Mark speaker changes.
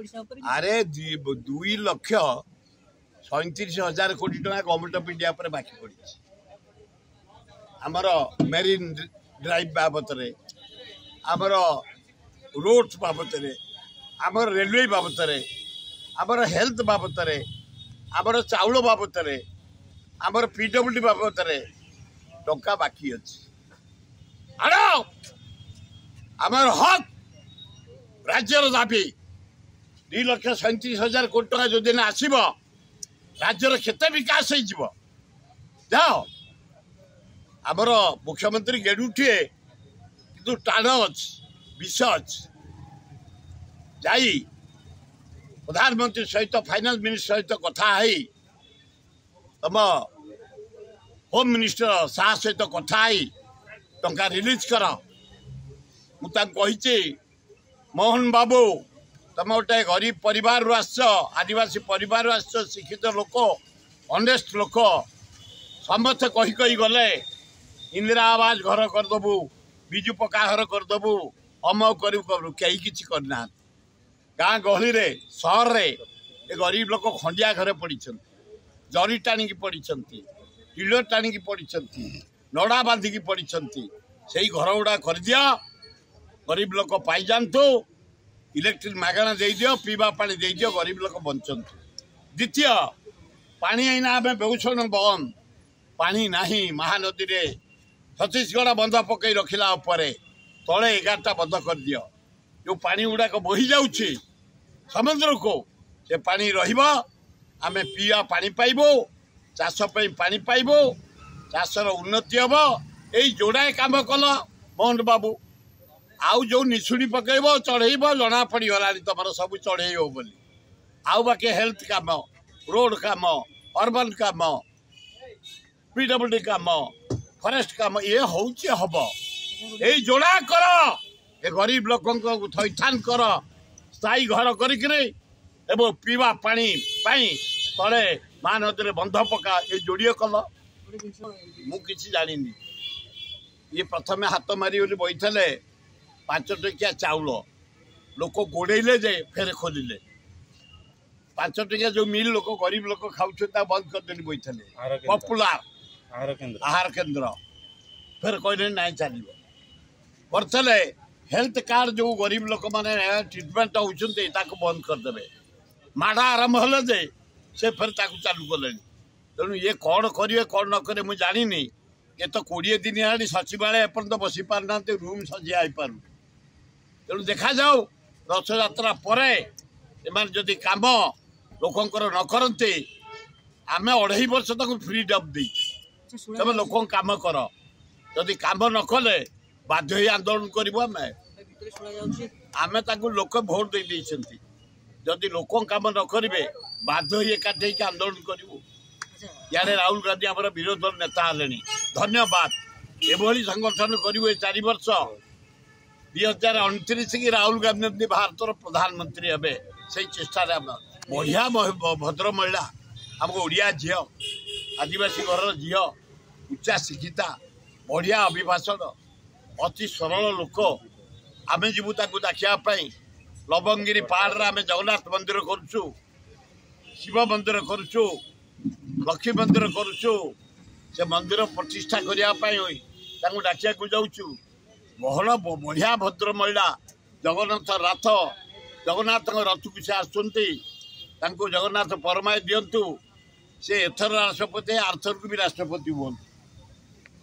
Speaker 1: अरे 2,37,000 कोटी टका गवर्नमेंट ऑफ इंडिया पर बाकी पड़ी आमर मेरीन ड्राइव बाबत आमर रोड्स बाबत आमर रेलवे बाबत आमर हेल्थ बाबत आमर चाउल बाबत आमर पीडब्ल्यूडी बाबत टंका बाकी अच्छी आमर हक राज्यर दाबी 2,37,000 कोटी टका जो दिन आसब राज्यर केते विकास हो जाओ आमर मुख्यमंत्री गेडुठिए किंतु टाण अच्छी विष अच्छी जाई प्रधानमंत्री सहित फाइनान्स मिनिस्टर सहित कथा है तुम होम मिनिस्टर शाह सहित कथा है टंका रिलीज कर मुझे मोहन बाबू तुम गोटे गरीब परिवार आदिवासी परिवार शिक्षित लोक ऑनेस्ट लोक समस्ते कही गले इंदिरा आवास घर करदेबू बिजु पक्का घर करदेबू अमक करू कहीं किसी करना गाँ गहली सहर रे गरीब लोक खंडिया घरे पड़ी जरी टाणी पड़ी टिल टाणी पड़ी नड़ा बांधिकी पड़ी से घर गुड़ा कर दियो गरीब लोक पाई जातु इलेक्ट्रिक मागणा दे दियो पीवा पानी दे दियो गरीब लोक बंचतु द्वितीय पानी आईना आम बेउषण बंद पानी नाही महानदी रे छत्तीसगढ़ बंध पकई रखिला तले 11टा बंध कर दियो जो पानी गुड़ाक बोही जाऊँगी समुद्र को से पानी आमे पीवा पानी पाइबो चाष पानी पाइबो चाषर उन्नति हम यही जोड़ाए कम कल मोहन बाबू आउ जो निशुणी पकड़ चढ़ेब जना पड़गला तुम सब चढ़ेब बोली आउ बाकी हेल्थ काम रोड काम अर्बन काम पीडब्ल्यूडी काम फरेस्ट काम ये हूँ हम यही जोड़ा कर ए गरीब लोक थैथान कर स्थायी घर कर पीवा पानी तले महानदी बंध पका ये जोड़िए कल मुझे जानी ये प्रथम हाथ मारी बैठे 5 टकिया चाउल लोक गोड़े जे फेर खोलिले 5 टकिया जो मिल लोक गरीब लोक खाऊ बंद करदे बैठे पपुलार आहार केन्द्र फेर कहले ना चलो करते हेल्थ कार्ड जो गरीब लोक मैंने ट्रिटमेंट होती बंद करदे माड़ आरंभ है जे से फिर चालू कले तेणु ये कौन करेंगे कौन न करे मुझे जानी ये तो 20 दिन है सचिवालय एपर्त बसी पारना रूम सजिया पारू तेणु देखा जाऊ रथ यात्रा पर जदि कम लोकंर न करते आम 2.5 वर्ष तक फ्रीडम दे तुम लोक कम कर जदि कम न कले बाध्य आंदोलन करूँ आम लोक भोट दे जदि लोक कम न करेंगे बाध्य एकाठी आंदोलन करूँ यारे राहुल गांधी आम विरोध नेता हेले धन्यवाद एभली संगठन करूँ 4 वर्ष 2029 की राहुल गांधी भारत प्रधानमंत्री हे से चेष्टा बढ़िया भद्र महिला आमको ओडिया झी आदिवासी घर झी उच्चा शिक्षिता बढ़िया अभिभाषण अति सरल लोक आम जीवु देखापी लवंगिरी पहाड़ आम जगन्नाथ मंदिर करुचु शिव मंदिर करुचु लक्ष्मी मंदिर करुचु से मंदिर प्रतिष्ठा करने डाकिया जाऊँ बहल बढ़िया भद्र महिला जगन्नाथ रथ को से आसुँच जगन्नाथ परमाय दिंतु से एथर राष्ट्रपति आरथर को भी राष्ट्रपति हूँ।